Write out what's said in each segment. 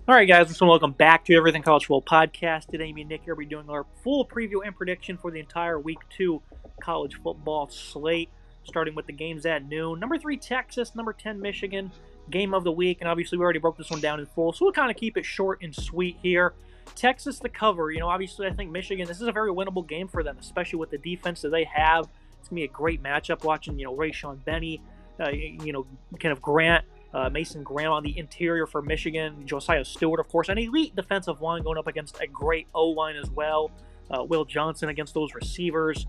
All right, guys, so welcome back to Everything College Football Podcast. Today, me and Nick here will be doing our full preview and prediction for the entire Week 2 college football slate, starting with the games at noon. Number 3, Texas. Number 10, Michigan. Game of the week, and obviously we already broke this one down in full, so we'll kind of keep it short and sweet here. Texas the cover. Obviously I think Michigan, this is a very winnable game for them, especially with the defense that they have. It's going to be a great matchup watching, Rayshawn Benny, Kenneth Grant, Mason Graham on the interior for Michigan, Josiah Stewart, of course, an elite defensive line going up against a great O-line as well. Will Johnson against those receivers.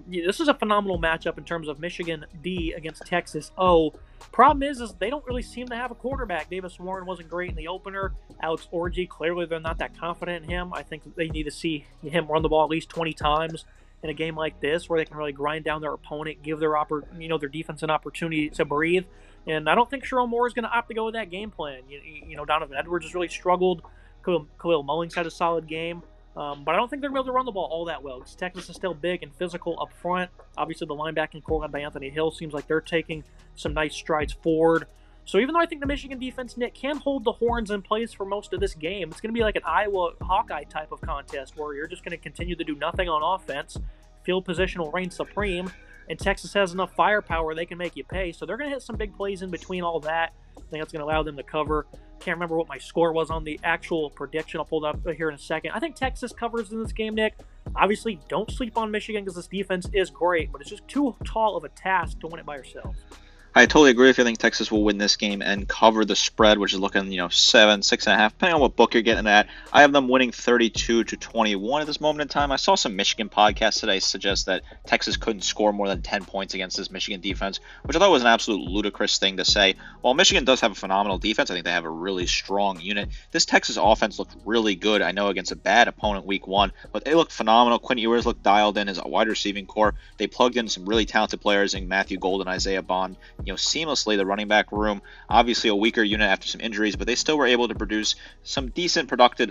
This is a phenomenal matchup in terms of Michigan D against Texas O. Problem is they don't really seem to have a quarterback. Davis Warren wasn't great in the opener. Alex Orji, clearly they're not that confident in him. I think they need to see him run the ball at least 20 times in a game like this where they can really grind down their opponent, give their defense an opportunity to breathe. And I don't think Sherrone Moore is going to opt to go with that game plan. Donovan Edwards has really struggled. Khalil Mullings had a solid game. But I don't think they're going to be able to run the ball all that well because Texas is still big and physical up front. Obviously, the linebacking core led by Anthony Hill seems like they're taking some nice strides forward. So even though I think the Michigan defense, Nick, can hold the horns in place for most of this game, it's going to be like an Iowa Hawkeye type of contest where you're just going to continue to do nothing on offense. Field position will reign supreme, and Texas has enough firepower they can make you pay. So they're going to hit some big plays in between all that. I think that's going to allow them to cover. Can't remember what my score was on the actual prediction. I'll pull it up here in a second. I think Texas covers in this game, Nick. Obviously, don't sleep on Michigan because this defense is great, but it's just too tall of a task to win it by yourself. I totally agree with you. I think Texas will win this game and cover the spread, which is looking, 7, 6.5, depending on what book you're getting at. I have them winning 32-21 at this moment in time. I saw some Michigan podcasts today suggest that Texas couldn't score more than 10 points against this Michigan defense, which I thought was an absolute ludicrous thing to say. While Michigan does have a phenomenal defense, I think they have a really strong unit. This Texas offense looked really good, I know, against a bad opponent week 1, but they looked phenomenal. Quinn Ewers looked dialed in as a wide receiving core. They plugged in some really talented players in Matthew Gold and Isaiah Bond. Seamlessly. The running back room, obviously a weaker unit after some injuries, but they still were able to produce some decent production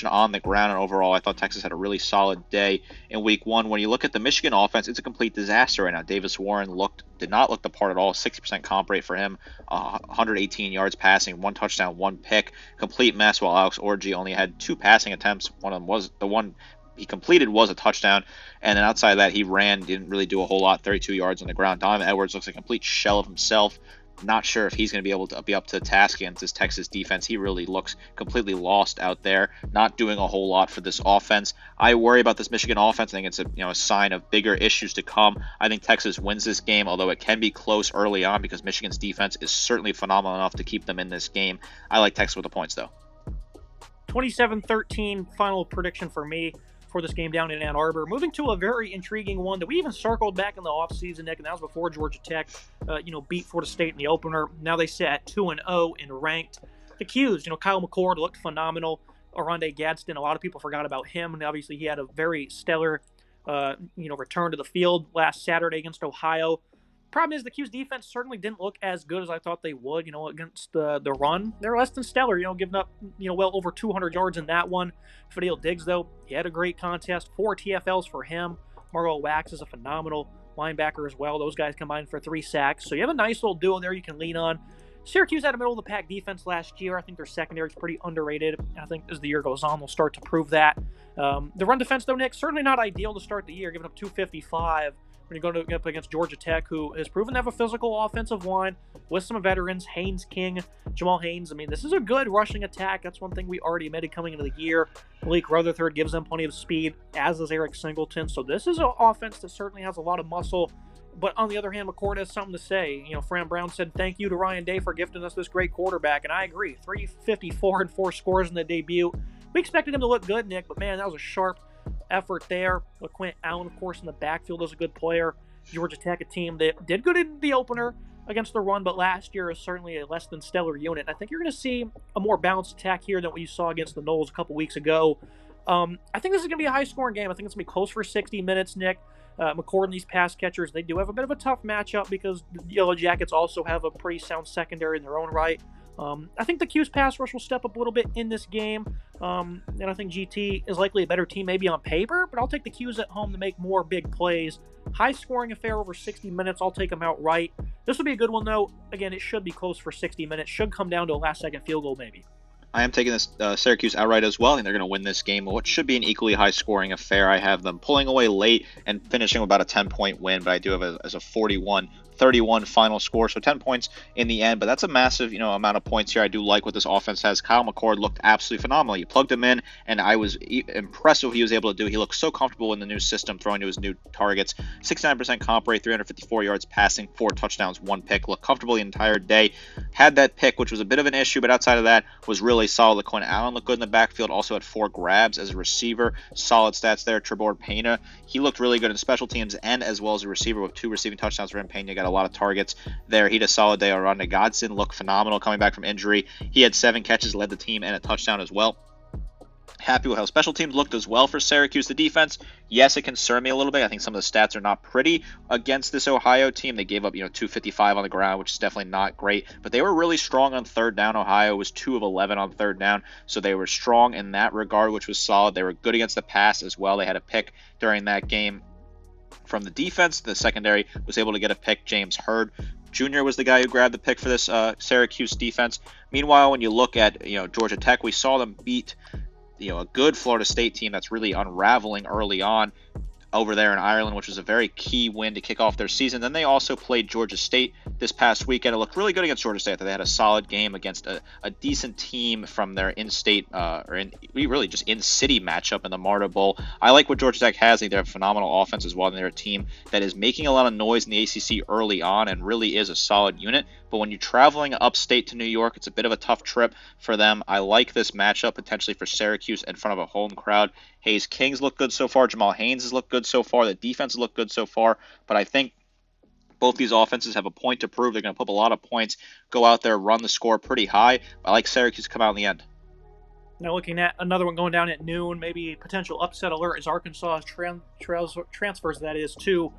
on the ground. And overall, I thought Texas had a really solid day in week 1. When you look at the Michigan offense, it's a complete disaster right now. Davis Warren did not look the part at all. 60% comp rate for him, 118 yards passing, 1 touchdown, 1 pick, complete mess. While Alex Orji only had 2 passing attempts. One of them was the one he completed was a touchdown, and then outside of that, he ran, didn't really do a whole lot, 32 yards on the ground. Donovan Edwards looks like a complete shell of himself. Not sure if he's going to be able to be up to the task against this Texas defense. He really looks completely lost out there, not doing a whole lot for this offense. I worry about this Michigan offense. I think it's a sign of bigger issues to come. I think Texas wins this game, although it can be close early on because Michigan's defense is certainly phenomenal enough to keep them in this game. I like Texas with the points, though. 27-13 final prediction for me for this game down in Ann Arbor. Moving to a very intriguing one that we even circled back in the offseason, Nick, and that was before Georgia Tech, beat Florida State in the opener. Now they sit at 2-0 and ranked. The Qs, Kyle McCord looked phenomenal. Oronde Gadsden, a lot of people forgot about him, and obviously he had a very stellar, return to the field last Saturday against Ohio. Problem is the Q's defense certainly didn't look as good as I thought they would, against the run. They're less than stellar, giving up, well over 200 yards in that one. Fidel Diggs, though, he had a great contest. 4 TFLs for him. Margo Wax is a phenomenal linebacker as well. Those guys combined for 3 sacks. So you have a nice little duo there you can lean on. Syracuse had a middle-of-the-pack defense last year. I think their secondary is pretty underrated. I think as the year goes on, they'll start to prove that. The run defense, though, Nick, certainly not ideal to start the year, giving up 255. When you're going up against Georgia Tech, who has proven to have a physical offensive line with some veterans, Haynes King, Jamal Haynes. I mean, this is a good rushing attack. That's one thing we already admitted coming into the year. Malik Rutherford gives them plenty of speed, as does Eric Singleton. So this is an offense that certainly has a lot of muscle. But on the other hand, McCord has something to say. Fran Brown said, thank you to Ryan Day for gifting us this great quarterback. And I agree. 354 and 4 scores in the debut. We expected him to look good, Nick, but man, that was a sharp effort there. LaQuint Allen, of course, in the backfield is a good player. Georgia Tech, a team that did good in the opener against the run, but last year is certainly a less than stellar unit. I think you're going to see a more balanced attack here than what you saw against the Noles a couple weeks ago. I think this is going to be a high-scoring game. I think it's going to be close for 60 minutes, Nick. McCord and these pass catchers, they do have a bit of a tough matchup because the Yellow Jackets also have a pretty sound secondary in their own right. I think the Q's pass rush will step up a little bit in this game, and I think GT is likely a better team maybe on paper, but I'll take the Q's at home to make more big plays. High-scoring affair over 60 minutes. I'll take them outright. This will be a good one, though. Again, it should be close for 60 minutes. Should come down to a last-second field goal maybe. I am taking this Syracuse outright as well. I think they're going to win this game. What should be an equally high-scoring affair. I have them pulling away late and finishing with about a 10-point win, but I do have it as a 41-31 final score, so 10 points in the end. But that's a massive, amount of points here. I do like what this offense has. Kyle McCord looked absolutely phenomenal. You plugged him in, and I was impressed with what he was able to do. He looked so comfortable in the new system, throwing to his new targets. 69% comp rate, 354 yards passing, 4 touchdowns, 1 pick. Looked comfortable the entire day. Had that pick, which was a bit of an issue, but outside of that, was really solid. LaQuinn Allen looked good in the backfield, also had 4 grabs as a receiver. Solid stats there. Trebor Pena, he looked really good in special teams and as well as a receiver with 2 receiving touchdowns for him. Pena got a lot of targets there. He had a solid day. Aranda Godson looked phenomenal coming back from injury. He had 7 catches, led the team, and a touchdown as well. Happy with how special teams looked as well for Syracuse. The defense, yes, it concerned me a little bit. I think some of the stats are not pretty against this Ohio team. They gave up, 255 on the ground, which is definitely not great. But they were really strong on third down. Ohio was 2 of 11 on third down, so they were strong in that regard, which was solid. They were good against the pass as well. They had a pick during that game from the defense. The secondary was able to get a pick. James Hurd Jr. was the guy who grabbed the pick for this Syracuse defense. Meanwhile, when you look at Georgia Tech, we saw them beat a good Florida State team that's really unraveling early on over there in Ireland, which was a very key win to kick off their season. Then they also played Georgia State this past weekend. It looked really good against Georgia State. They had a solid game against a decent team from their in-state really just in-city matchup in the Marta Bowl. I like what Georgia Tech has. I think they have a phenomenal offense as well, and they're a team that is making a lot of noise in the ACC early on and really is a solid unit. But when you're traveling upstate to New York, it's a bit of a tough trip for them. I like this matchup potentially for Syracuse in front of a home crowd. Hayes Kings look good so far. Jamal Haynes has looked good so far. The defense has looked good so far. But I think both these offenses have a point to prove. They're going to put up a lot of points, go out there, run the score pretty high. I like Syracuse to come out in the end. Now looking at another one going down at noon, maybe potential upset alert as Arkansas transfers, that is, to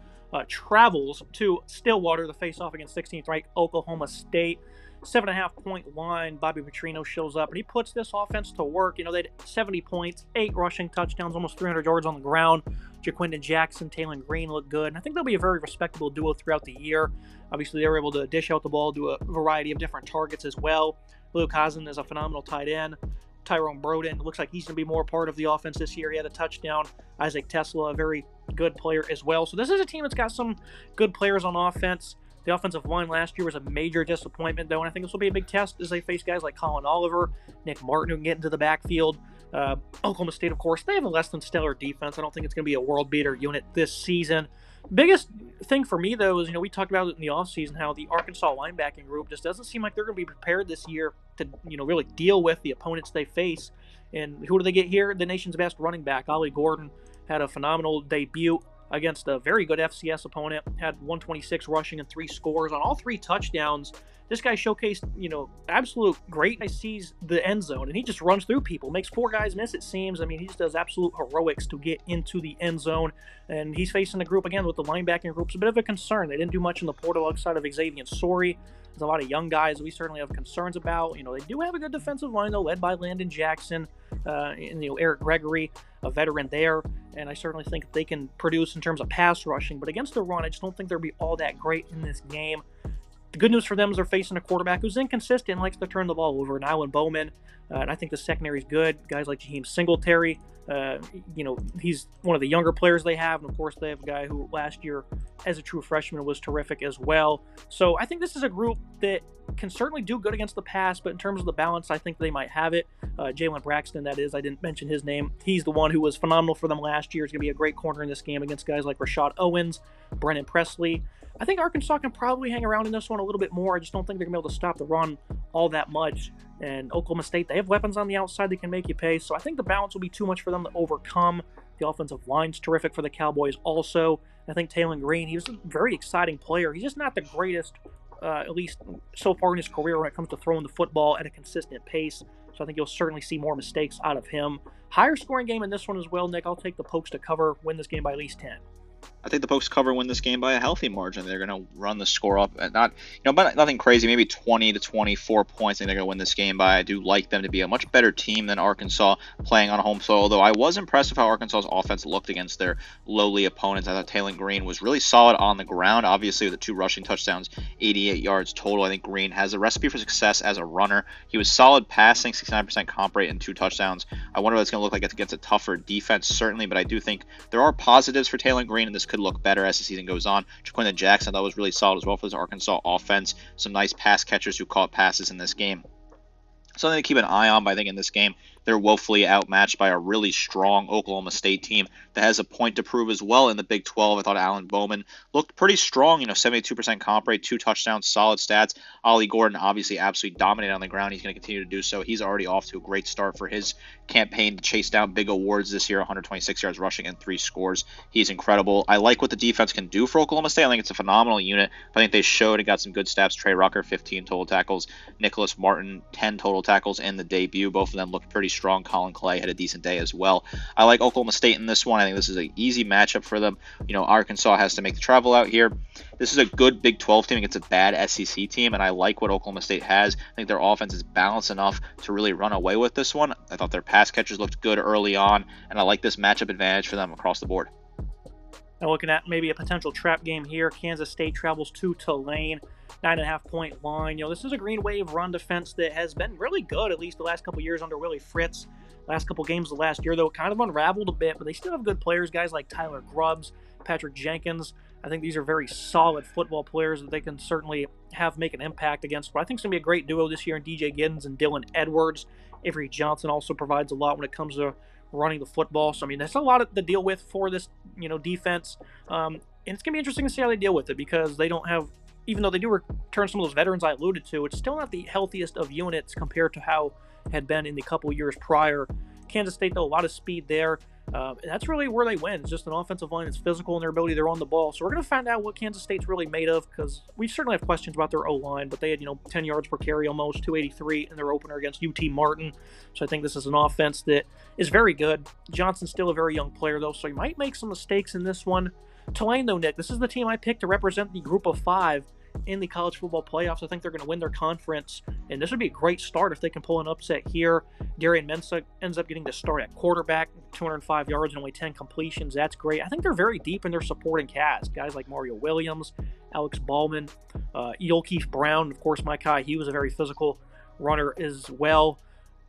travels to Stillwater to face off against 16th ranked Oklahoma State. 7.5-point line. Bobby Petrino shows up and he puts this offense to work. They had 70 points, 8 rushing touchdowns, almost 300 yards on the ground. Jaquindon Jackson, Taylon Green look good. And I think they'll be a very respectable duo throughout the year. Obviously, they were able to dish out the ball, do a variety of different targets as well. Luke Hazen is a phenomenal tight end. Tyrone Broden looks like he's going to be more part of the offense this year. He had a touchdown. Isaac Tesla, a very good player as well. So this is a team that's got some good players on offense. The offensive line last year was a major disappointment, though, and I think this will be a big test as they face guys like Colin Oliver, Nick Martin, who can get into the backfield. Oklahoma State, of course, they have a less than stellar defense. I don't think it's going to be a world beater unit this season. Biggest thing for me, though, is, we talked about it in the offseason, how the Arkansas linebacking group just doesn't seem like they're going to be prepared this year to, really deal with the opponents they face. And who do they get here? The nation's best running back, Ollie Gordon, had a phenomenal debut against a very good FCS opponent, had 126 rushing and 3 scores on all 3 touchdowns. This guy showcased, absolute greatness. Sees the end zone and he just runs through people, makes 4 guys miss, it seems. I mean, he just does absolute heroics to get into the end zone. And he's facing the group again with the linebacking group's a bit of a concern. They didn't do much in the portal outside of Xavier Sori. There's a lot of young guys we certainly have concerns about. They do have a good defensive line, though, led by Landon Jackson and Eric Gregory, a veteran there. And I certainly think they can produce in terms of pass rushing. But against the run, I just don't think they'll be all that great in this game. The good news for them is they're facing a quarterback who's inconsistent and likes to turn the ball over, Nylan Bowman. And I think the secondary is good. Guys like Jaheim Singletary, he's one of the younger players they have. And, of course, they have a guy who last year, as a true freshman, was terrific as well. So I think this is a group that can certainly do good against the pass, but in terms of the balance, I think they might have it. Jalen Braxton, that is, I didn't mention his name. He's the one who was phenomenal for them last year. He's going to be a great corner in this game against guys like Rashad Owens, Brennan Presley. I think Arkansas can probably hang around in this one a little bit more. I just don't think they're going to be able to stop the run all that much. And Oklahoma State, they have weapons on the outside that can make you pay. So I think the balance will be too much for them to overcome. The offensive line's terrific for the Cowboys also. I think Taylon Green, he was a very exciting player. He's just not the greatest, at least so far in his career, when it comes to throwing the football at a consistent pace. So I think you'll certainly see more mistakes out of him. Higher scoring game in this one as well, Nick. I'll take the Pokes to cover, win this game by at least 10. I think the Pokes cover win this game by a healthy margin. They're going to run the score up at but nothing crazy, maybe 20 to 24 points. I think they're going to win this game by. I do like them to be a much better team than Arkansas playing on home soil, although I was impressed with how Arkansas's offense looked against their lowly opponents. I thought Talon Green was really solid on the ground, obviously with the 2 rushing touchdowns, 88 yards total. I think Green has a recipe for success as a runner. He was solid passing, 69% comp rate and 2 touchdowns. I wonder what it's going to look like against a tougher defense, certainly, but I do think there are positives for Talon Green, and this could look better as the season goes on. Jaquinda Jackson, I thought was really solid as well for this Arkansas offense. Some nice pass catchers who caught passes in this game. Something to keep an eye on, but I think in this game, they're woefully outmatched by a really strong Oklahoma State team that has a point to prove as well in the Big 12. I thought Alan Bowman looked pretty strong, 72% comp rate, 2 touchdowns, solid stats. Ollie Gordon obviously absolutely dominated on the ground. He's going to continue to do so. He's already off to a great start for his campaign to chase down big awards this year, 126 yards rushing and 3 scores. He's incredible. I like what the defense can do for Oklahoma State. I think it's a phenomenal unit. I think they showed and got some good stats. Trey Rucker, 15 total tackles. Nicholas Martin, 10 total tackles in the debut. Both of them looked pretty strong. Colin Clay had a decent day as well. I like Oklahoma State in this one. I think this is an easy matchup for them. Arkansas has to make the travel out here. This is a good Big 12 team against a bad SEC team, and I like what Oklahoma State has. I think their offense is balanced enough to really run away with this one. I thought their pass catchers looked good early on, and I like this matchup advantage for them across the board. Now looking at maybe a potential trap game here, Kansas State travels to Tulane, 9.5-point line. This is a Green Wave run defense that has been really good, at least the last couple years under Willie Fritz. Last couple games of last year, though, it kind of unraveled a bit, but they still have good players, guys like Tyler Grubbs, Patrick Jenkins. I think these are very solid football players that they can certainly make an impact against. But I think it's going to be a great duo this year in DJ Giddens and Dylan Edwards. Avery Johnson also provides a lot when it comes to running the football. So, that's a lot to deal with for this, defense. And it's going to be interesting to see how they deal with it because they don't have, even though they do return some of those veterans I alluded to, it's still not the healthiest of units compared to how it had been in the couple years prior. Kansas State, though, a lot of speed there. That's really where they win. It's just an offensive line that's physical in their ability. They're on the ball. So we're going to find out what Kansas State's really made of because we certainly have questions about their O-line, but they had, 10 yards per carry almost, 283 in their opener against UT Martin. So I think this is an offense that is very good. Johnson's still a very young player, though, so he might make some mistakes in this one. Tulane, though, Nick, this is the team I picked to represent the group of 5 in the college football playoffs. I think they're going to win their conference, and this would be a great start if they can pull an upset here. Darian Mensah ends up getting to start at quarterback, 205 yards and only 10 completions. That's great. I think they're very deep in their supporting cast. Guys like Mario Williams, Alex Ballman, Keith Brown, of course, Mike High. He was a very physical runner as well.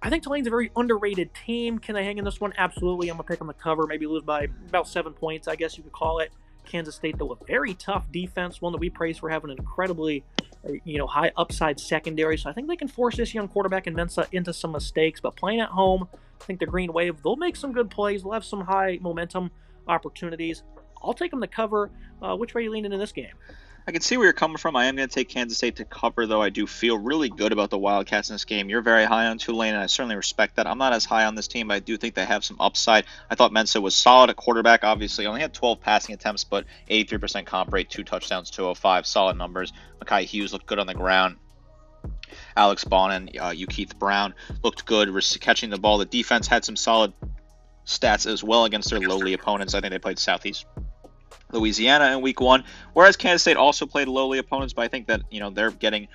I think Tulane's a very underrated team. Can they hang in this one? Absolutely. I'm going to pick them to cover, maybe lose by about 7 points, I guess you could call it. Kansas State, though, a very tough defense, one that we praise for having an incredibly, high upside secondary. So I think they can force this young quarterback and Mensah into some mistakes. But playing at home, I think the Green Wave, they'll make some good plays. They'll have some high momentum opportunities. I'll take them to cover. Which way are you leaning in this game? I can see where you're coming from. I am going to take Kansas State to cover, though. I do feel really good about the Wildcats in this game. You're very high on Tulane, and I certainly respect that. I'm not as high on this team, but I do think they have some upside. I thought Mensah was solid at quarterback, obviously. Only had 12 passing attempts, but 83% comp rate, 2 touchdowns, 205. Solid numbers. Mekhi Hughes looked good on the ground. Alex Ballman and Keith Brown looked good catching the ball. The defense had some solid stats as well against their lowly opponents. I think they played Southeast Louisiana in week 1, whereas Kansas State also played lowly opponents, but I think that, they're getting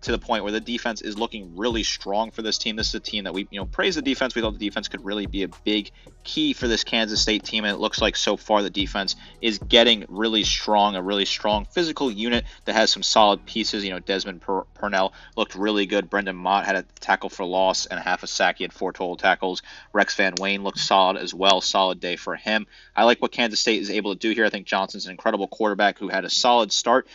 to the point where the defense is looking really strong for this team. This is a team that we, praise the defense. We thought the defense could really be a big key for this Kansas State team, and it looks like so far the defense is getting really strong, a really strong physical unit that has some solid pieces. Desmond Purnell looked really good. Brendan Mott had a tackle for loss and a half a sack. He had 4 total tackles. Rex Van Wayne looked solid as well. Solid day for him. I like what Kansas State is able to do here. I think Johnson's an incredible quarterback who had a solid start.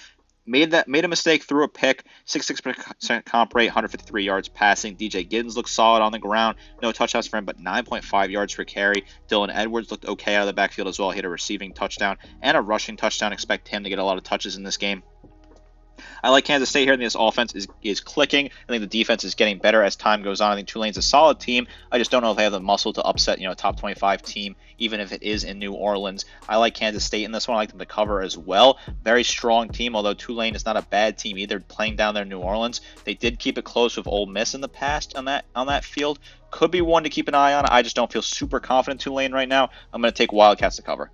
Made a mistake, threw a pick, 66% comp rate, 153 yards passing. DJ Giddens looked solid on the ground. No touchdowns for him, but 9.5 yards per carry. Dylan Edwards looked okay out of the backfield as well. He had a receiving touchdown and a rushing touchdown. Expect him to get a lot of touches in this game. I like Kansas State here. I think this offense is clicking. I think the defense is getting better as time goes on. I think Tulane's a solid team. I just don't know if they have the muscle to upset, a top 25 team, even if it is in New Orleans. I like Kansas State in this one. I like them to cover as well. Very strong team, although Tulane is not a bad team either, playing down there in New Orleans. They did keep it close with Ole Miss in the past on that field. Could be one to keep an eye on. I just don't feel super confident in Tulane right now. I'm going to take Wildcats to cover.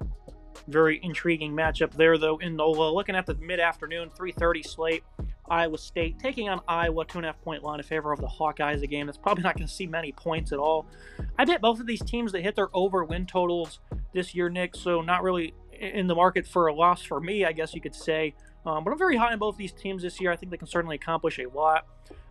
Very intriguing matchup there, though, in NOLA. Looking at the mid-afternoon, 3:30 slate, Iowa State taking on Iowa, 2.5-point line in favor of the Hawkeyes, a game that's probably not going to see many points at all. I bet both of these teams that hit their over-win totals this year, Nick, so not really in the market for a loss for me, I guess you could say. But I'm very high on both these teams this year. I think they can certainly accomplish a lot.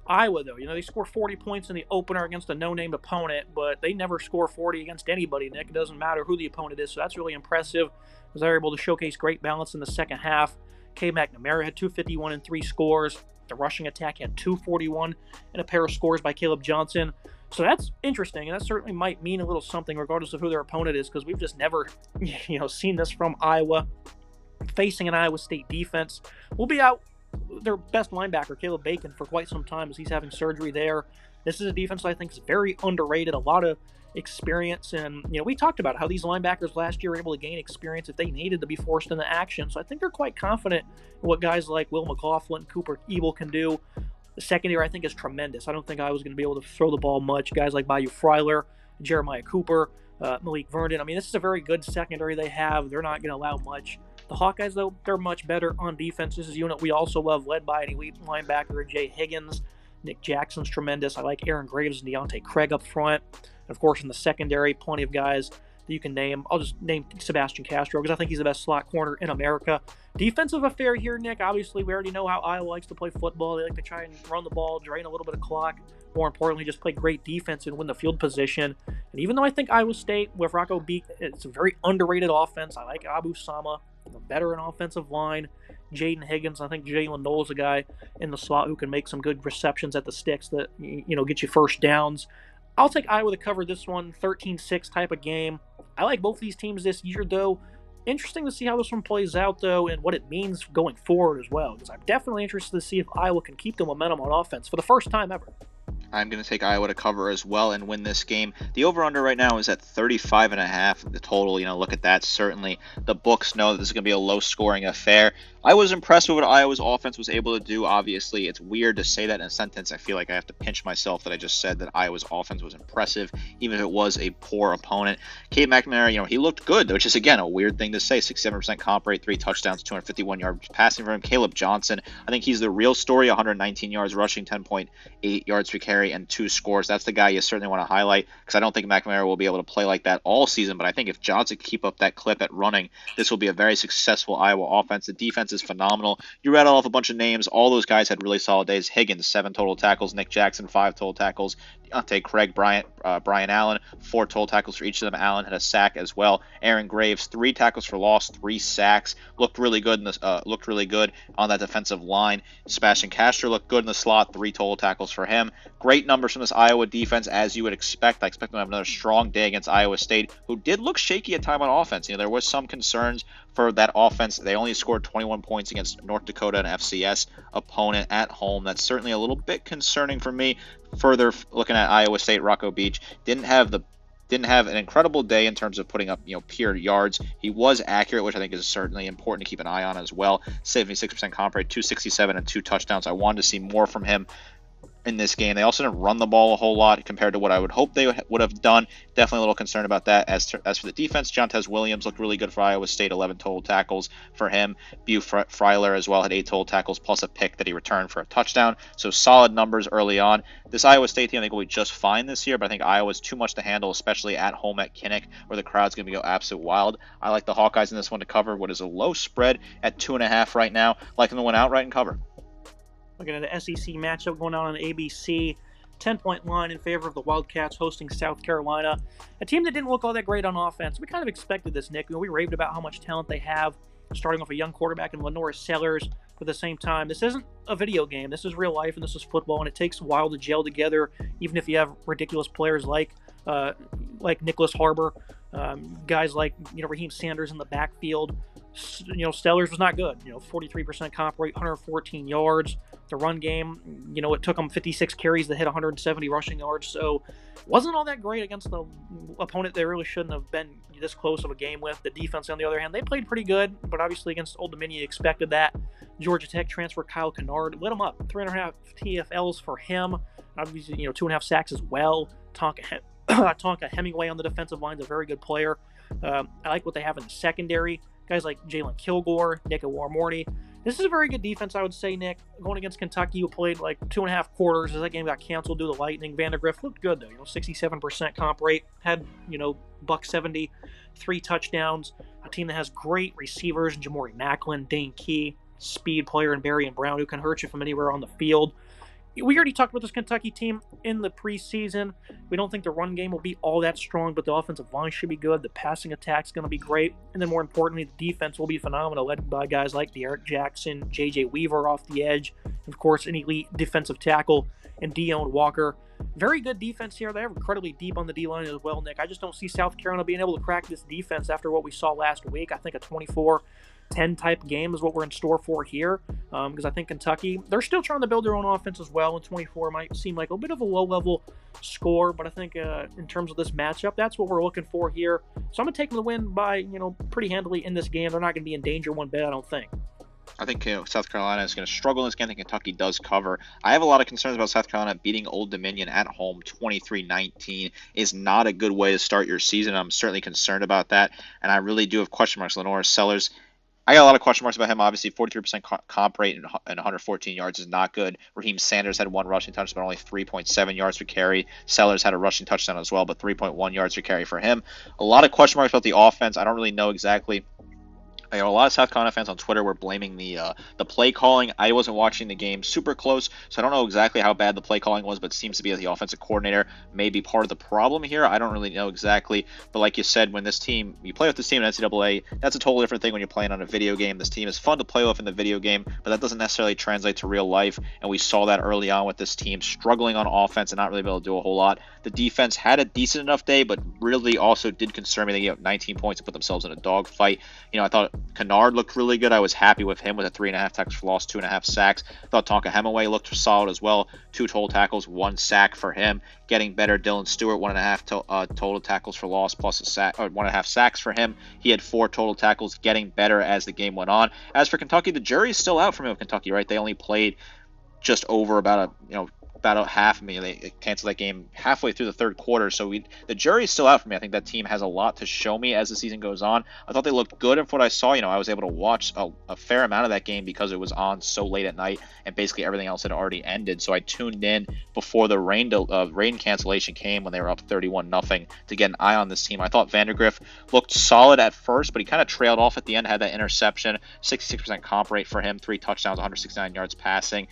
Iowa, though, they score 40 points in the opener against a no-name opponent, but they never score 40 against anybody, Nick. It doesn't matter who the opponent is, so that's really impressive because they're able to showcase great balance in the second half. K. McNamara had 251 and 3 scores. The rushing attack had 241 and a pair of scores by Caleb Johnson. So that's interesting, and that certainly might mean a little something regardless of who their opponent is, because we've just never, seen this from Iowa. Facing an Iowa State defense will be out their best linebacker, Caleb Bacon, for quite some time as he's having surgery there. This is a defense that I think is very underrated, a lot of experience, and we talked about how these linebackers last year were able to gain experience if they needed to be forced into action. So I think they're quite confident in what guys like Will McLaughlin, Cooper Ebel can do. The secondary, I think, is tremendous. I don't think I was going to be able to throw the ball much. Guys like Bayou Freiler, Jeremiah Cooper, Malik Vernon. I mean, this is a very good secondary they have. They're not going to allow much. The Hawkeyes, though, they're much better on defense. This is a unit we also love, led by an elite linebacker, Jay Higgins. Nick Jackson's tremendous. I like Aaron Graves and Deontay Craig up front. And of course, in the secondary, plenty of guys that you can name. I'll just name Sebastian Castro because I think he's the best slot corner in America. Defensive affair here, Nick. Obviously, we already know how Iowa likes to play football. They like to try and run the ball, drain a little bit of clock. More importantly, just play great defense and win the field position. And even though I think Iowa State, with Rocco Beak, it's a very underrated offense. I like Abu Sama, the veteran offensive line. Jaden Higgins, I think Jalen Knowles, a guy in the slot who can make some good receptions at the sticks that, get you first downs. I'll take Iowa to cover this one, 13-6 type of game. I like both these teams this year, though. Interesting to see how this one plays out, though, and what it means going forward as well, because I'm definitely interested to see if Iowa can keep the momentum on offense for the first time ever. I'm going to take Iowa to cover as well and win this game. The over-under right now is at 35.5. The total, look at that. Certainly, the books know that this is going to be a low-scoring affair. I was impressed with what Iowa's offense was able to do. Obviously, it's weird to say that in a sentence. I feel like I have to pinch myself that I just said that Iowa's offense was impressive, even if it was a poor opponent. Cade McNamara, he looked good, which is, again, a weird thing to say. 67% comp rate, 3 touchdowns, 251 yards passing for him. Caleb Johnson, I think he's the real story. 119 yards rushing, 10.8 yards per carry, and 2 scores. That's the guy you certainly want to highlight, because I don't think McNamara will be able to play like that all season, but I think if Johnson can keep up that clip at running, this will be a very successful Iowa offense. The defense is phenomenal. You read off a bunch of names. All those guys had really solid days. Higgins, 7 total tackles. Nick Jackson, 5 total tackles. Deontay Craig, Brian Allen, 4 total tackles for each of them. Allen had a sack as well. Aaron Graves, 3 tackles for loss, 3 sacks. Looked really good on that defensive line. Sebastian Castro looked good in the slot, 3 total tackles for him. Great numbers from this Iowa defense, as you would expect. I expect them to have another strong day against Iowa State, who did look shaky at time on offense. There was some concerns for that offense. They only scored 21 points against North Dakota, an FCS opponent at home. That's certainly a little bit concerning for me. Further looking at Iowa State, Rocco Beach didn't have an incredible day in terms of putting up, pure yards. He was accurate, which I think is certainly important to keep an eye on as well. 76% comp rate, 267 and 2 touchdowns. I wanted to see more from him in this game. They also didn't run the ball a whole lot compared to what I would hope they would have done. Definitely a little concerned about that. As for the defense, Jontez Williams looked really good for Iowa State, 11 total tackles for him. Beau Freiler as well had 8 total tackles plus a pick that he returned for a touchdown. So solid numbers early on. This Iowa State team I think will be just fine this year, but I think Iowa's too much to handle, especially at home at Kinnick, where the crowd's going to go absolute wild. I like the Hawkeyes in this one to cover what is a low spread at 2.5 right now. Like them to win outright and cover. Looking at the SEC matchup going on ABC, 10-point line in favor of the Wildcats hosting South Carolina, a team that didn't look all that great on offense. We kind of expected this, Nick. We raved about how much talent they have, starting off a young quarterback in Lenora Sellers. But at the same time, this isn't a video game. This is real life, and this is football, and it takes a while to gel together, even if you have ridiculous players like Nicholas Harbor, guys like Raheem Sanders in the backfield. Stellers was not good. 43% comp rate, 114 yards. The run game, it took them 56 carries to hit 170 rushing yards. So wasn't all that great against the opponent they really shouldn't have been this close of a game with. The defense, on the other hand, they played pretty good, but obviously against Old Dominion, you expected that. Georgia Tech transfer Kyle Kennard lit him up. 3.5 TFLs for him. Obviously, 2.5 sacks as well. Tonka Hemingway on the defensive line is a very good player. I like what they have in the secondary. guys like Jalen Kilgore, Nick Warmorty. This is a very good defense, I would say, Nick. Going against Kentucky, who played like 2.5 quarters as that game got canceled due to lightning. Vandergrift looked good, though. 67% comp rate. Had, buck 70, 3 touchdowns. A team that has great receivers, Jamori Macklin, Dane Key, speed player, and Barry and Brown, who can hurt you from anywhere on the field. We already talked about this Kentucky team in the preseason. We don't think the run game will be all that strong, but the offensive line should be good. The passing attack's going to be great. And then more importantly, the defense will be phenomenal, led by guys like Derek Jackson, J.J. Weaver off the edge, and of course, an elite defensive tackle and Deone Walker. Very good defense here. They're incredibly deep on the D-line as well, Nick. I just don't see South Carolina being able to crack this defense after what we saw last week. I think a 24-10 type game is what we're in store for here, because I think Kentucky, they're still trying to build their own offense as well, and 24 might seem like a bit of a low-level score, but I think in terms of this matchup, that's what we're looking for here. So I'm going to take them to win by, pretty handily in this game. They're not going to be in danger one bit, I don't think. I think South Carolina is going to struggle in this game. I think Kentucky does cover. I have a lot of concerns about South Carolina beating Old Dominion at home 23-19 is not a good way to start your season. I'm certainly concerned about that, and I really do have question marks. Lenore Sellers, I got a lot of question marks about him. Obviously, 43% comp rate and 114 yards is not good. Raheem Sanders had 1 rushing touchdown, but only 3.7 yards per carry. Sellers had a rushing touchdown as well, but 3.1 yards per carry for him. A lot of question marks about the offense. I don't really know exactly. I got a lot of South Carolina fans on Twitter were blaming the play calling. I wasn't watching the game super close, so I don't know exactly how bad the play calling was, but it seems to be that the offensive coordinator may be part of the problem here. I don't really know exactly, but like you said, when you play with this team in NCAA, that's a totally different thing when you're playing on a video game. This team is fun to play with in the video game, but that doesn't necessarily translate to real life, and we saw that early on with this team struggling on offense and not really able to do a whole lot. The defense had a decent enough day, but really also did concern me. They gave up 19 points to put themselves in a dogfight. I thought Kennard looked really good. I was happy with him with a 3.5 tackles for loss, 2.5 sacks. I thought Tonka Hemingway looked solid as well. 2 total tackles, 1 sack for him. Getting better. Dylan Stewart, 1.5 total tackles for loss plus a sack, or 1.5 sacks for him. He had 4 total tackles, getting better as the game went on. As for Kentucky, the jury's still out for me with Kentucky, right? They only played just over about half. They canceled that game halfway through the third quarter, so the jury's still out for me. I think that team has a lot to show me as the season goes on. I thought they looked good in what I saw. I was able to watch a fair amount of that game because it was on so late at night, and basically everything else had already ended. So I tuned in before the rain cancellation came when they were up 31-0 to get an eye on this team. I thought Vandergrift looked solid at first, but he kind of trailed off at the end, had that interception, 66% comp rate for him, 3 touchdowns, 169 yards passing.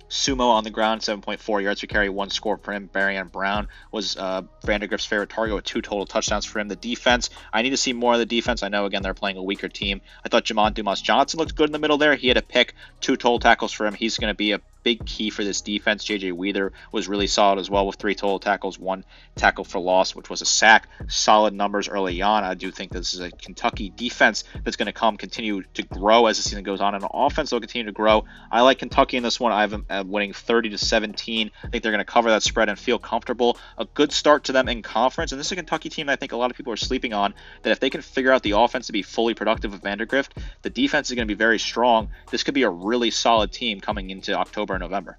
Sumo on the ground, 7.4 yards per carry, 1 score for him. Barry and Brown was Vandergrift's favorite target with 2 total touchdowns for him. The defense, I need to see more of the defense. I know, again, they're playing a weaker team. I thought Jamon Dumas-Johnson looked good in the middle there. He had a pick, 2 total tackles for him. He's going to be a big key for this defense. J.J. Weaver was really solid as well with 3 total tackles, 1 tackle for loss, which was a sack. Solid numbers early on. I do think this is a Kentucky defense that's going to continue to grow as the season goes on, and the offense will continue to grow. I like Kentucky in this one. I have them winning 30-17. I think they're going to cover that spread and feel comfortable. A good start to them in conference, and this is a Kentucky team that I think a lot of people are sleeping on, that if they can figure out the offense to be fully productive with Vandergrift, the defense is going to be very strong. This could be a really solid team coming into October and November.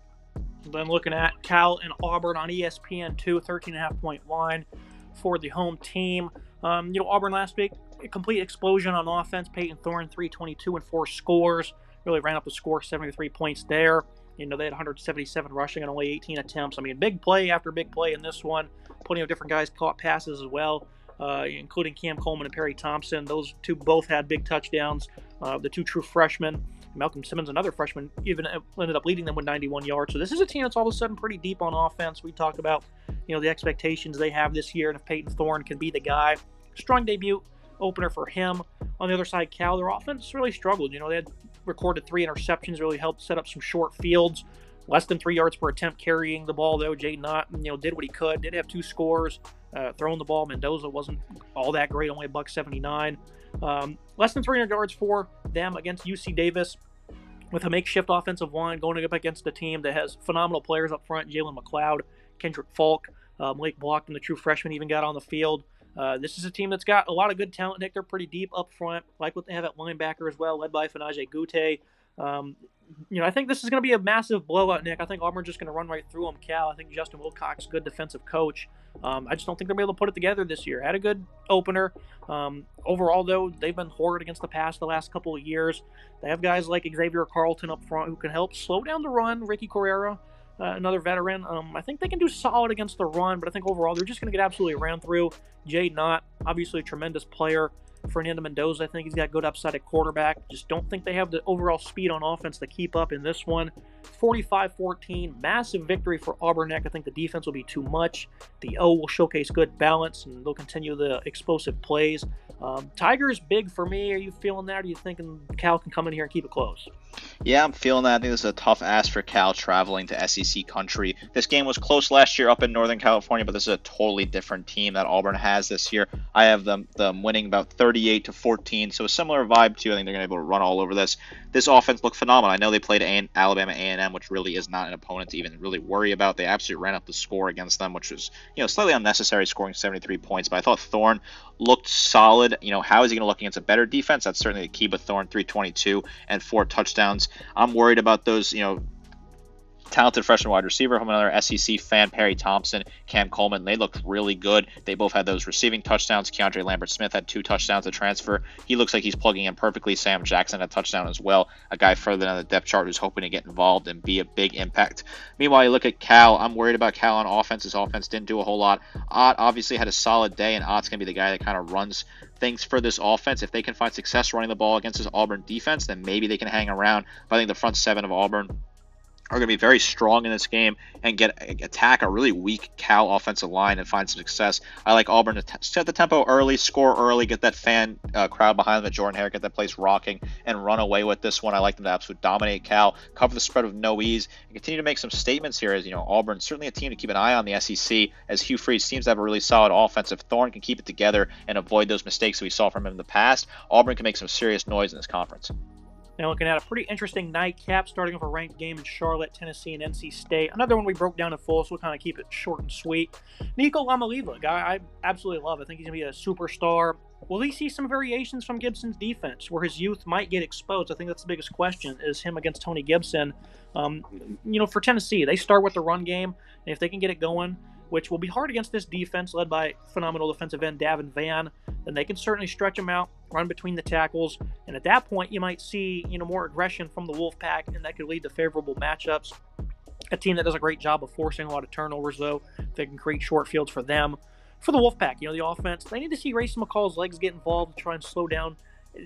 Then looking at Cal and Auburn on ESPN2, 13.5-point line for the home team. Auburn last week, a complete explosion on offense. Peyton Thorne, 322 and 4 scores. Really ran up the score, 73 points there. They had 177 rushing and only 18 attempts. Big play after big play in this one. Plenty of different guys caught passes as well, including Cam Coleman and Perry Thompson. Those two both had big touchdowns. The 2 true freshmen, Malcolm Simmons, another freshman, even ended up leading them with 91 yards. So this is a team that's all of a sudden pretty deep on offense. We talk about, the expectations they have this year, and if Peyton Thorne can be the guy. Strong debut opener for him. On the other side, Cal, their offense really struggled. They had recorded 3 interceptions, really helped set up some short fields. Less than 3 yards per attempt carrying the ball, though. Jaden Ott, did what he could. Did have 2 scores. Throwing the ball, Mendoza wasn't all that great, only $179. Less than 300 yards for them against UC Davis, with a makeshift offensive line going up against a team that has phenomenal players up front. Jalen McLeod, Kendrick Falk, Malik Blockton, the true freshman, even got on the field. This is a team that's got a lot of good talent, Nick. They're pretty deep up front, like what they have at linebacker as well, led by Fanaje Gute. I think this is going to be a massive blowout, Nick. I think Auburn's just going to run right through them. Cal, I think Justin Wilcox, good defensive coach. I just don't think they'll be able to put it together this year. Had a good opener. Overall, though, they've been horrid against the pass the last couple of years. They have guys like Xavier Carlton up front who can help slow down the run. Ricky Carrera, another veteran. I think they can do solid against the run, but I think overall they're just going to get absolutely ran through. Jade Knott, obviously a tremendous player. Fernando Mendoza, I think he's got good upside at quarterback. Just don't think they have the overall speed on offense to keep up in this one. 45-14, massive victory for Auburn Neck. I think the defense will be too much. The O will showcase good balance, and they'll continue the explosive plays. Tigers, big for me. Are you feeling that? Or are you thinking Cal can come in here and keep it close? Yeah, I'm feeling that. I think this is a tough ask for Cal traveling to SEC country. This game was close last year up in Northern California, but this is a totally different team that Auburn has this year. I have them winning about 38-14, so a similar vibe too. I think they're going to be able to run all over this. This offense looked phenomenal. I know they played Alabama A&M, which really is not an opponent to even really worry about. They absolutely ran up the score against them, which was slightly unnecessary, scoring 73 points. But I thought Thorne looked solid. How is he going to look against a better defense? That's certainly the key. But Thorne, 322 and 4 touchdowns. I'm worried about those, talented freshman wide receiver from another SEC fan, Perry Thompson, Cam Coleman. They looked really good. They both had those receiving touchdowns. Keandre Lambert-Smith had 2 touchdowns to transfer. He looks like he's plugging in perfectly. Sam Jackson had a touchdown as well. A guy further down the depth chart who's hoping to get involved and be a big impact. Meanwhile, you look at Cal. I'm worried about Cal on offense. His offense didn't do a whole lot. Ott obviously had a solid day, and Ott's going to be the guy that kind of runs things for this offense. If they can find success running the ball against this Auburn defense, then maybe they can hang around. But I think the front 7 of Auburn are going to be very strong in this game and attack a really weak Cal offensive line and find some success. I like Auburn to set the tempo early, score early, get that fan crowd behind them at Jordan Hare, get that place rocking, and run away with this one. I like them to absolutely dominate Cal, cover the spread with no ease, and continue to make some statements here as, Auburn's certainly a team to keep an eye on the SEC, as Hugh Freeze seems to have a really solid offense. If Thorne can keep it together and avoid those mistakes that we saw from him in the past, Auburn can make some serious noise in this conference. Now looking at a pretty interesting nightcap, starting off a ranked game in Charlotte, Tennessee, and NC State. Another one we broke down in full, so we'll kind of keep it short and sweet. Nico Lamaliva, a guy I absolutely love. I think he's going to be a superstar. Will he see some variations from Gibson's defense, where his youth might get exposed? I think that's the biggest question, is him against Tony Gibson. For Tennessee, they start with the run game, and if they can get it going, which will be hard against this defense led by phenomenal defensive end Davin Vann, then they can certainly stretch them out, run between the tackles, and at that point you might see more aggression from the Wolfpack, and that could lead to favorable matchups. A team that does a great job of forcing a lot of turnovers, though, if they can create short fields for them. For the Wolfpack, the offense, they need to see Grayson McCall's legs get involved to try and slow down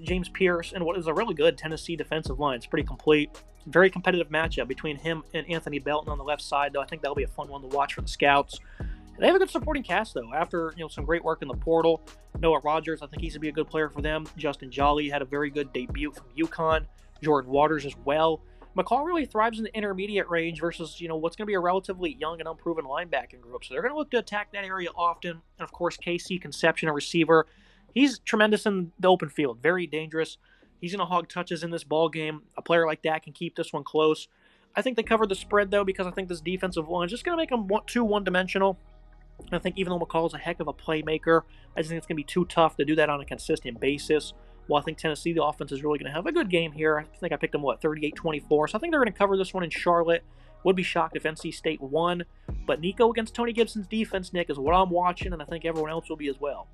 James Pierce and what is a really good Tennessee defensive line. It's pretty complete. Very competitive matchup between him and Anthony Belton on the left side, though. I think that'll be a fun one to watch for the Scouts. They have a good supporting cast, though. After some great work in the portal, Noah Rogers, I think he's going to be a good player for them. Justin Jolly had a very good debut from UConn. Jordan Waters as well. McCall really thrives in the intermediate range versus what's going to be a relatively young and unproven linebacking group. So they're going to look to attack that area often. And of course, KC Conception, a receiver, he's tremendous in the open field, very dangerous. He's going to hog touches in this ball game. A player like that can keep this one close. I think they covered the spread, though, because I think this defensive line is just going to make them too one-dimensional. I think even though McCall is a heck of a playmaker, I just think it's going to be too tough to do that on a consistent basis. Well, I think Tennessee, the offense, is really going to have a good game here. I think I picked them, 38-24. So I think they're going to cover this one in Charlotte. Would be shocked if NC State won. But Nico against Tony Gibson's defense, Nick, is what I'm watching, and I think everyone else will be as well.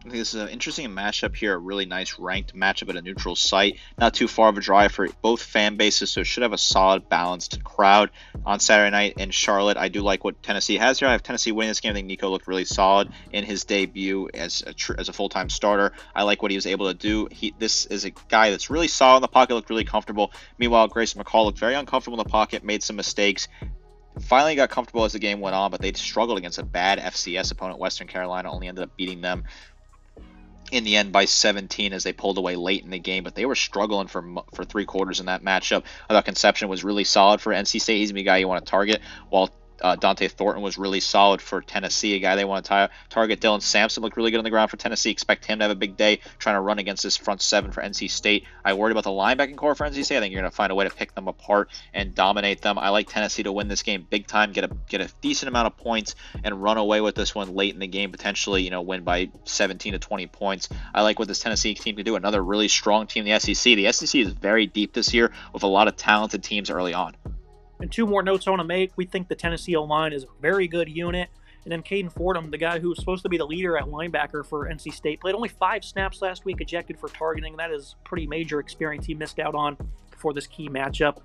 I think this is an interesting matchup here, a really nice ranked matchup at a neutral site. Not too far of a drive for both fan bases, so it should have a solid, balanced crowd on Saturday night in Charlotte. I do like what Tennessee has here. I have Tennessee winning this game. I think Nico looked really solid in his debut as a full-time starter. I like what he was able to do. This is a guy that's really solid in the pocket, looked really comfortable. Meanwhile, Grayson McCall looked very uncomfortable in the pocket, made some mistakes. Finally got comfortable as the game went on, but they struggled against a bad FCS opponent. Western Carolina only ended up beating them in the end by 17 as they pulled away late in the game, but they were struggling for 3 quarters in that matchup. I thought Conception was really solid for NC State. He's a guy you want to target, while Dante Thornton was really solid for Tennessee, a guy they want to target. Dylan Sampson looked really good on the ground for Tennessee. Expect him to have a big day trying to run against this front seven for NC State. I worried about the linebacking core for NC State. I think you're going to find a way to pick them apart and dominate them. I like Tennessee to win this game big time, get a decent amount of points, and run away with this one late in the game, potentially win by 17 to 20 points. I like what this Tennessee team can do. Another really strong team in the SEC. The SEC is very deep this year with a lot of talented teams early on. And two more notes I want to make. We think the Tennessee O-line is a very good unit. And then Caden Fordham, the guy who was supposed to be the leader at linebacker for NC State, played only 5 snaps last week, ejected for targeting. That is pretty major experience he missed out on for this key matchup.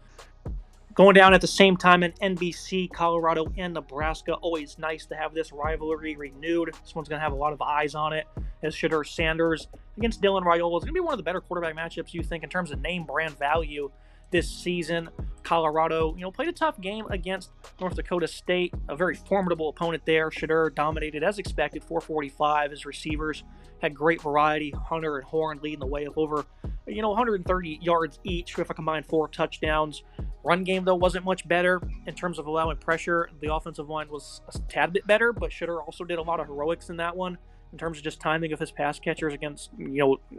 Going down at the same time in NBC, Colorado and Nebraska. Always nice to have this rivalry renewed. This one's going to have a lot of eyes on it, as Shedeur Sanders against Dylan Raiola. It's going to be one of the better quarterback matchups, you think, in terms of name brand value this season. Colorado, played a tough game against North Dakota State, a very formidable opponent there. Shedeur dominated as expected, 445. His receivers had great variety. Hunter and Horn leading the way of over 130 yards each with a combined 4 touchdowns. Run game, though, wasn't much better in terms of allowing pressure. The offensive line was a tad bit better, but Shedeur also did a lot of heroics in that one in terms of just timing of his pass catchers against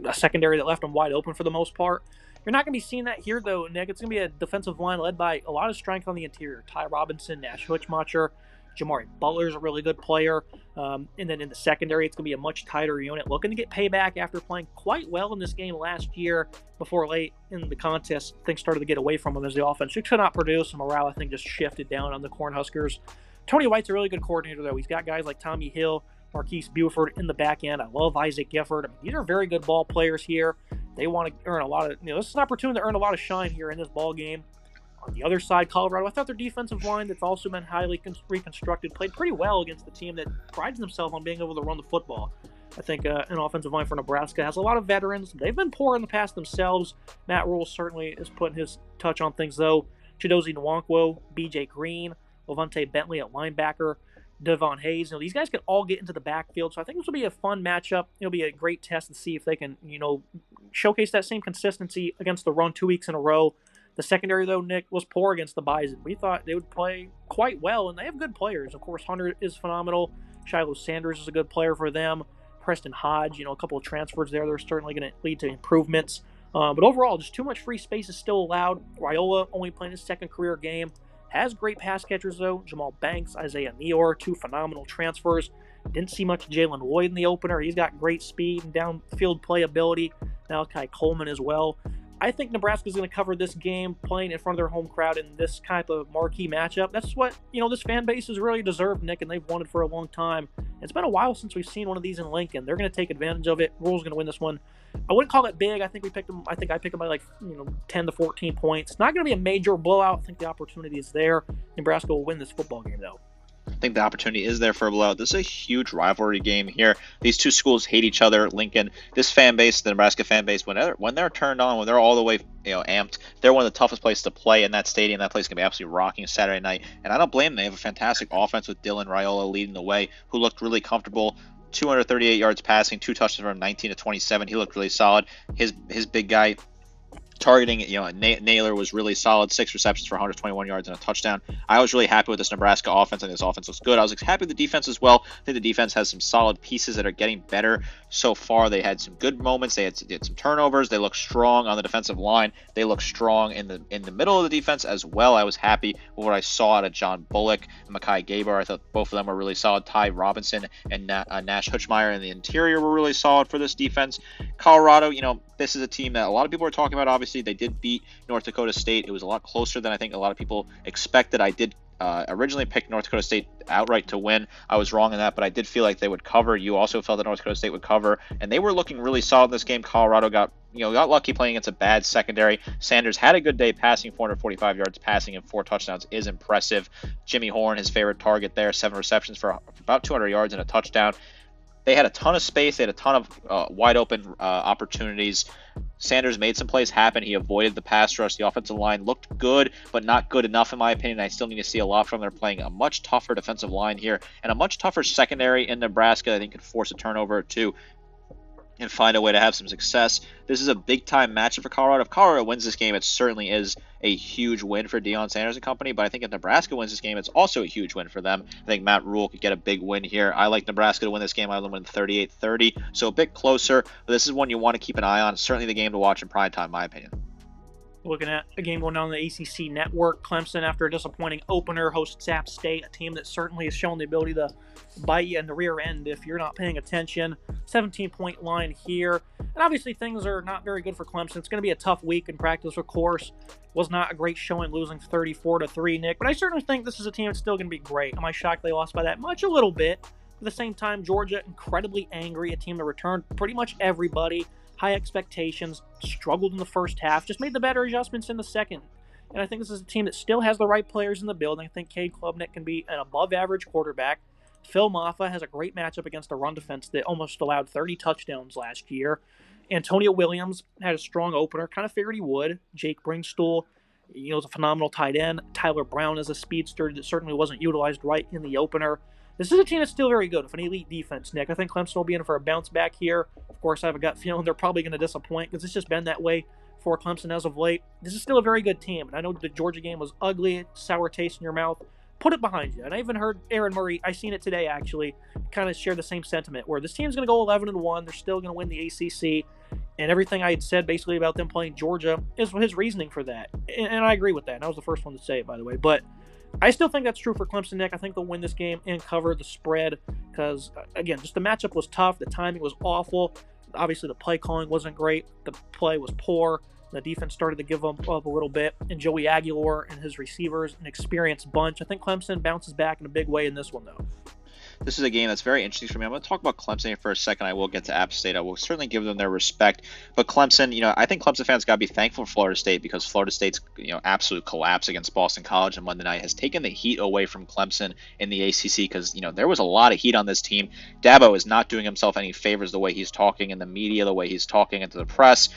a secondary that left him wide open for the most part. You're not going to be seeing that here, though, Nick. It's going to be a defensive line led by a lot of strength on the interior. Ty Robinson, Nash Hutchmacher, Jamari Butler's a really good player. And then in the secondary, it's going to be a much tighter unit, looking to get payback after playing quite well in this game last year. Before late in the contest, things started to get away from them as the offense could not produce. And morale, I think, just shifted down on the Cornhuskers. Tony White's a really good coordinator, though. He's got guys like Tommy Hill, Marquise Buford in the back end. I love Isaac Gifford. These are very good ball players here. They want to earn a lot of, this is an opportunity to earn a lot of shine here in this ball game. On the other side, Colorado, I thought their defensive line, that's also been highly reconstructed, played pretty well against the team that prides themselves on being able to run the football. I think an offensive line for Nebraska has a lot of veterans. They've been poor in the past themselves. Matt Rule certainly is putting his touch on things, though. Chidozie Nwankwo, B.J. Green, Levante Bentley at linebacker, Devon Hayes. These guys can all get into the backfield, so I think this will be a fun matchup. It'll be a great test to see if they can, showcase that same consistency against the run 2 weeks in a row. The secondary, though, Nick, was poor against the Bison. We thought they would play quite well, and they have good players. Of course, Hunter is phenomenal. Shiloh Sanders is a good player for them. Preston Hodge, a couple of transfers there. They're certainly going to lead to improvements. But overall, just too much free space is still allowed. Raiola only playing his second career game. Has great pass catchers, though. Jamal Banks, Isaiah Neor, 2 phenomenal transfers. Didn't see much Jalen Lloyd in the opener. He's got great speed and downfield playability. Malachi Coleman as well. I think Nebraska's going to cover this game playing in front of their home crowd in this type of marquee matchup. That's what, this fan base has really deserved, Nick, and they've wanted for a long time. It's been a while since we've seen one of these in Lincoln. They're going to take advantage of it. Rule's going to win this one. I wouldn't call it big. I think I picked them by 10 to 14 points. It's not going to be a major blowout. I think the opportunity is there. Nebraska will win this football game, though. I think the opportunity is there for a blowout. This is a huge rivalry game here. These two schools hate each other. Lincoln, this fan base, the Nebraska fan base, when they're turned on, when they're all the way amped, they're one of the toughest places to play in that stadium. That place can be absolutely rocking Saturday night. And I don't blame them. They have a fantastic offense with Dylan Raiola leading the way, who looked really comfortable. 238 yards passing, 2 touchdowns from 19 to 27. He looked really solid. His big guy targeting, Naylor was really solid. 6 receptions for 121 yards and a touchdown. I was really happy with this Nebraska offense. I think this offense looks good. I was happy with the defense as well. I think the defense has some solid pieces that are getting better so far. They had some good moments. They had some turnovers. They look strong on the defensive line. They look strong in the middle of the defense as well. I was happy with what I saw out of John Bullock and Mekhi Gabar. I thought both of them were really solid. Ty Robinson and Nash Hutchmeyer in the interior were really solid for this defense. Colorado, this is a team that a lot of people are talking about. Obviously, they did beat North Dakota State. It was a lot closer than I think a lot of people expected. I did originally pick North Dakota State outright to win. I was wrong in that, but I did feel like they would cover. You also felt that North Dakota State would cover, and they were looking really solid in this game. Colorado got lucky playing against a bad secondary. Sanders had a good day passing, 445 yards passing and 4 touchdowns is impressive. Jimmy Horn, his favorite target there, 7 receptions for about 200 yards and a touchdown. They had a ton of space. They had a ton of wide open opportunities. Sanders made some plays happen. He avoided the pass rush. The offensive line looked good, but not good enough, in my opinion. I still need to see a lot from them. They're playing a much tougher defensive line here and a much tougher secondary in Nebraska. I think could force a turnover or two. and find a way to have some success. This is a big-time matchup for Colorado. If Colorado wins this game, it certainly is a huge win for Deion Sanders and company, but I think if Nebraska wins this game, it's also a huge win for them. I think Matt Rule could get a big win here. I like Nebraska to win this game. I have them win 38-30, so a bit closer, but this is one you want to keep an eye on. It's certainly the game to watch in prime time, in my opinion. Looking at a game going on the ACC network, Clemson, after a disappointing opener, hosts App State, a team that certainly has shown the ability to bite you in the rear end if you're not paying attention. 17-point line here. And obviously things are not very good for Clemson. It's going to be a tough week in practice, of course. Was not a great showing, losing 34-3, Nick. But I certainly think this is a team that's still going to be great. Am I shocked they lost by that much? A little bit. At the same time, Georgia, incredibly angry, a team that returned pretty much everybody. High expectations, struggled in the first half, just made the better adjustments in the second. And I think this is a team that still has the right players in the building. I think Cade Klubnik can be an above-average quarterback. Phil Maffa has a great matchup against a run defense that almost allowed 30 touchdowns last year. Antonio Williams had a strong opener, kind of figured he would. Jake Bringstool, is a phenomenal tight end. Tyler Brown is a speedster that certainly wasn't utilized right in the opener. This is a team that's still very good, with an elite defense, Nick. I think Clemson will be in for a bounce back here. Of course, I have a gut feeling they're probably going to disappoint because it's just been that way for Clemson as of late. This is still a very good team, and I know the Georgia game was ugly, sour taste in your mouth. Put it behind you. And I even heard Aaron Murray, I seen it today actually, kind of share the same sentiment, where this team's going to go 11-1. They're still going to win the ACC. And everything I had said basically about them playing Georgia is his reasoning for that. And I agree with that. And I was the first one to say it, by the way. But I still think that's true for Clemson, Nick. I think they'll win this game and cover the spread because, again, just the matchup was tough. The timing was awful. Obviously, the play calling wasn't great. The play was poor. The defense started to give up a little bit. And Joey Aguilar and his receivers, an experienced bunch. I think Clemson bounces back in a big way in this one, though. This is a game that's very interesting for me. I'm going to talk about Clemson here for a second. I will get to App State. I will certainly give them their respect. But Clemson, I think Clemson fans got to be thankful for Florida State because Florida State's, absolute collapse against Boston College on Monday night has taken the heat away from Clemson in the ACC because, there was a lot of heat on this team. Dabo is not doing himself any favors the way he's talking in the media, the way he's talking into the press.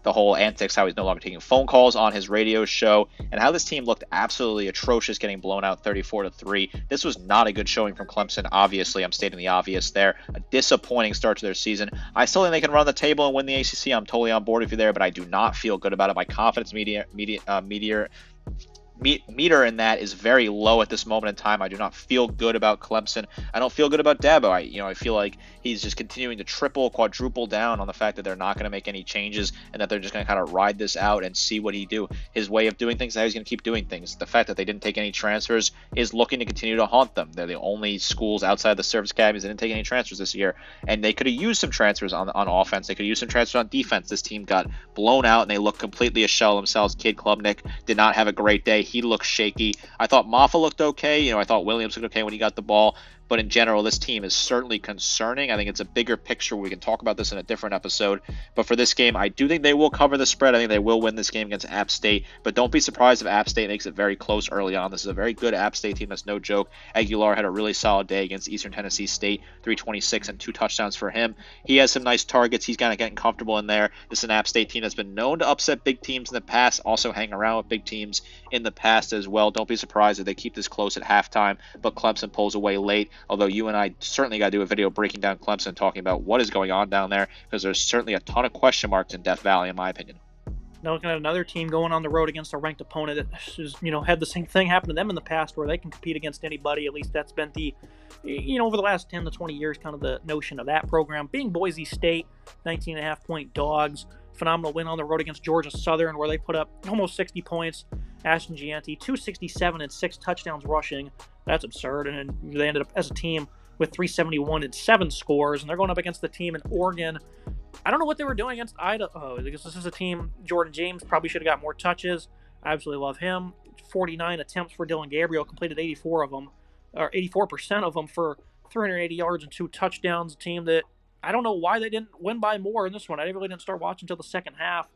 The whole antics, how he's no longer taking phone calls on his radio show, and how this team looked absolutely atrocious, getting blown out 34-3. This was not a good showing from Clemson. Obviously, I'm stating the obvious there. A disappointing start to their season. I still think they can run the table and win the ACC. I'm totally on board with you there, but I do not feel good about it. My confidence meter in that is very low at this moment in time. I do not feel good about Clemson. I don't feel good about Dabo. I feel like he's just continuing to quadruple down on the fact that they're not going to make any changes and that they're just going to kind of ride this out and see what he do. His way of doing things, how he's going to keep doing things. The fact that they didn't take any transfers is looking to continue to haunt them. They're the only schools outside the service academies that didn't take any transfers this year, and they could have used some transfers on offense. They could have used some transfers on defense. This team got blown out and they look completely a shell themselves. Cade Klubnik did not have a great day. He looked shaky. I thought Maffa looked okay. I thought Williams looked okay when he got the ball. But in general, this team is certainly concerning. I think it's a bigger picture. We can talk about this in a different episode. But for this game, I do think they will cover the spread. I think they will win this game against App State. But don't be surprised if App State makes it very close early on. This is a very good App State team. That's no joke. Aguilar had a really solid day against Eastern Tennessee State. 326 and 2 touchdowns for him. He has some nice targets. He's kind of getting comfortable in there. This is an App State team that's been known to upset big teams in the past, also hang around with big teams in the past as well. Don't be surprised if they keep this close at halftime, but Clemson pulls away late, although you and I certainly got to do a video breaking down Clemson, talking about what is going on down there, because there's certainly a ton of question marks in Death Valley, in my opinion. Now looking at another team going on the road against a ranked opponent that has, had the same thing happen to them in the past where they can compete against anybody. At least that's been the, over the last 10 to 20 years, kind of the notion of that program. Being Boise State, 19.5-point dogs. Phenomenal win on the road against Georgia Southern where they put up almost 60 points. Ashton Gianti, 267 and 6 touchdowns rushing. That's absurd. And they ended up as a team with 371 and 7 scores. And they're going up against the team in Oregon. I don't know what they were doing against Idaho because this is a team, Jordan James probably should have got more touches. I absolutely love him. 49 attempts for Dylan Gabriel, completed 84 of them, or 84% of them for 380 yards and 2 touchdowns. A team that I don't know why they didn't win by more in this one. I really didn't start watching until the second half.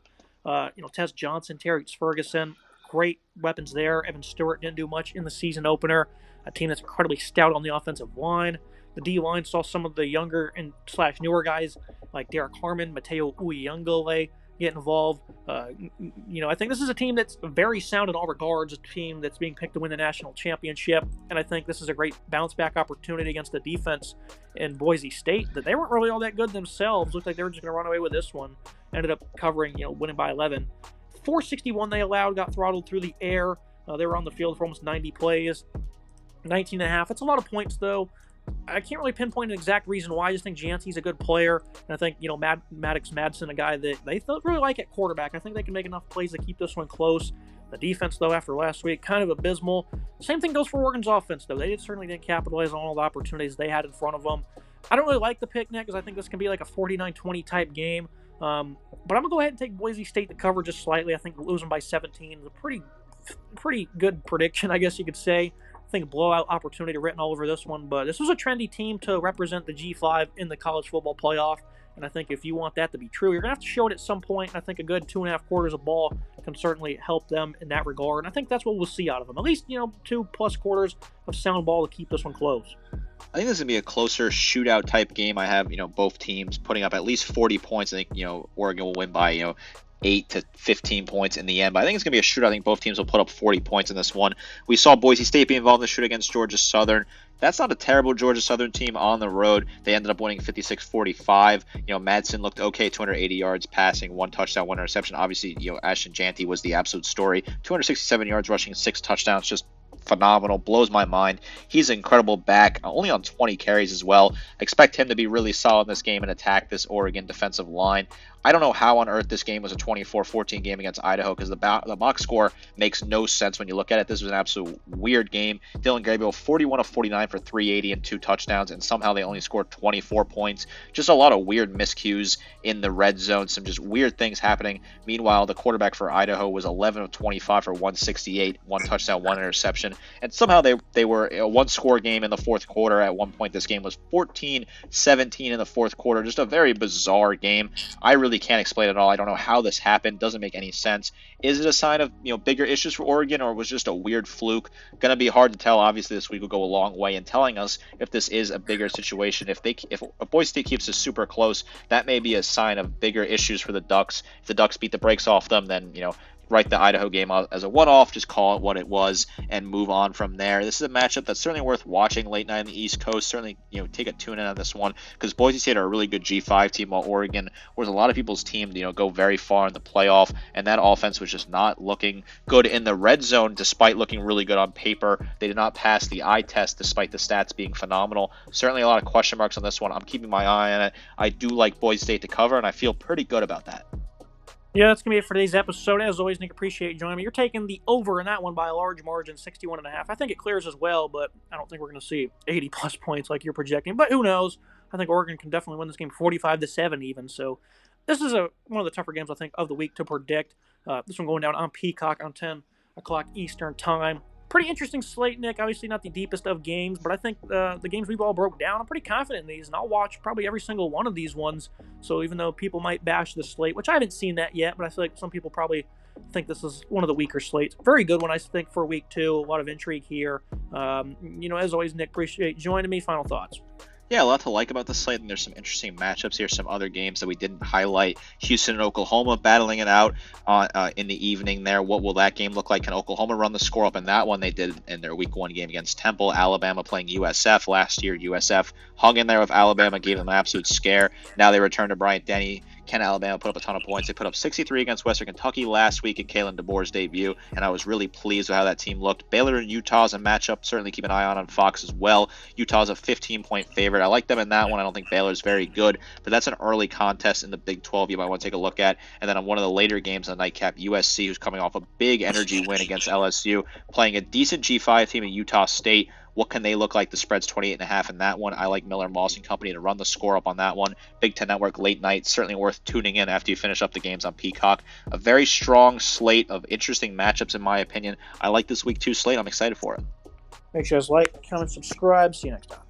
Tez Johnson, Terry Ferguson, great weapons there. Evan Stewart didn't do much in the season opener. A team that's incredibly stout on the offensive line. The D-line saw some of the younger and / newer guys like Derek Harmon, Mateo Uyungale get involved. I think this is a team that's very sound in all regards, a team that's being picked to win the national championship, and I think this is a great bounce-back opportunity against the defense in Boise State that they weren't really all that good themselves. Looked like they were just going to run away with this one. Ended up covering, winning by 11. 461 they allowed, got throttled through the air. They were on the field for almost 90 plays. 19 and a half. It's a lot of points, though. I can't really pinpoint an exact reason why. I just think Jancy's a good player. And I think, Maddox Madsen, a guy that they really like at quarterback. I think they can make enough plays to keep this one close. The defense, though, after last week, kind of abysmal. Same thing goes for Oregon's offense, though. They certainly didn't capitalize on all the opportunities they had in front of them. I don't really like the pick, Nick, because I think this can be like a 49-20 type game. But I'm going to go ahead and take Boise State to cover just slightly. I think losing by 17 is a pretty good prediction, I guess you could say. I think a blowout opportunity written all over this one, but this was a trendy team to represent the G5 in the college football playoff, and I think if you want that to be true, you're going to have to show it at some point, and I think a good 2.5 quarters of ball can certainly help them in that regard, and I think that's what we'll see out of them. At least, 2+ quarters of sound ball to keep this one close. I think this is going to be a closer shootout type game. I have, both teams putting up at least 40 points. I think, Oregon will win by, 8 to 15 points in the end. But I think it's going to be a shootout. I think both teams will put up 40 points in this one. We saw Boise State be involved in the shoot against Georgia Southern. That's not a terrible Georgia Southern team on the road. They ended up winning 56-45. Madsen looked okay, 280 yards passing, 1 touchdown, 1 interception. Obviously, Ashton Janty was the absolute story. 267 yards rushing, 6 touchdowns, just phenomenal, blows my mind. He's an incredible back, only on 20 carries as well. I expect him to be really solid in this game and attack this Oregon defensive line. I don't know how on earth this game was a 24-14 game against Idaho, because the box score makes no sense when you look at it. This was an absolute weird game. Dylan Gabriel, 41 of 49 for 380 and 2 touchdowns, and somehow they only scored 24 points. Just a lot of weird miscues in the red zone, some just weird things happening. Meanwhile, the quarterback for Idaho was 11 of 25 for 168, 1 touchdown, 1 interception, and somehow they were a one-score game in the fourth quarter. At one point, this game was 14-17 in the fourth quarter. Just a very bizarre game. I really can't explain it all. I don't know how this happened. Doesn't make any sense. Is it a sign of bigger issues for Oregon, or was just a weird fluke? Going to be hard to tell. Obviously, this week will go a long way in telling us if this is a bigger situation. If Boise State keeps this super close, that may be a sign of bigger issues for the Ducks. If the Ducks beat the brakes off them, then write the Idaho game out as a one-off, just call it what it was, and move on from there. This is a matchup that's certainly worth watching late night on the East Coast. Certainly, take a tune in on this one, because Boise State are a really good G5 team, while Oregon was a lot of people's team to go very far in the playoff, and that offense was just not looking good in the red zone, despite looking really good on paper. They did not pass the eye test, despite the stats being phenomenal. Certainly a lot of question marks on this one. I'm keeping my eye on it. I do like Boise State to cover, and I feel pretty good about that. Yeah, that's going to be it for today's episode. As always, Nick, appreciate you joining me. You're taking the over in that one by a large margin, 61.5. I think it clears as well, but I don't think we're going to see 80-plus points like you're projecting. But who knows? I think Oregon can definitely win this game 45-7 even. So this is one of the tougher games, I think, of the week to predict. This one going down on Peacock on 10 o'clock Eastern time. Pretty interesting slate, Nick. Obviously not the deepest of games, but I think the games we've all broke down, I'm pretty confident in these, and I'll watch probably every single one of these ones. So even though people might bash the slate, which I haven't seen that yet, but I feel like some people probably think this is one of the weaker slates. Very good one, I think, for week 2. A lot of intrigue here. As always, Nick, appreciate joining me. Final thoughts. Yeah, a lot to like about the slate, and there's some interesting matchups here, some other games that we didn't highlight. Houston and Oklahoma battling it out in the evening there. What will that game look like? Can Oklahoma run the score up in that one? They did in their week 1 game against Temple. Alabama playing USF last year. USF hung in there with Alabama, gave them an absolute scare. Now they return to Bryant-Denny. Can Alabama put up a ton of points? They put up 63 against Western Kentucky last week at Kalen DeBoer's debut, and I was really pleased with how that team looked. Baylor and Utah is a matchup. Certainly keep an eye on Fox as well. Utah's a 15-point favorite. I like them in that one. I don't think Baylor's very good, but that's an early contest in the Big 12 you might want to take a look at. And then on one of the later games on the nightcap, USC, who's coming off a big energy win against LSU, playing a decent G5 team at Utah State. What can they look like? The spread's 28.5 in that one. I like Miller, Moss, and company to run the score up on that one. Big Ten Network late night, certainly worth tuning in after you finish up the games on Peacock. A very strong slate of interesting matchups, in my opinion. I like this week 2 slate. I'm excited for it. Make sure to like, comment, subscribe. See you next time.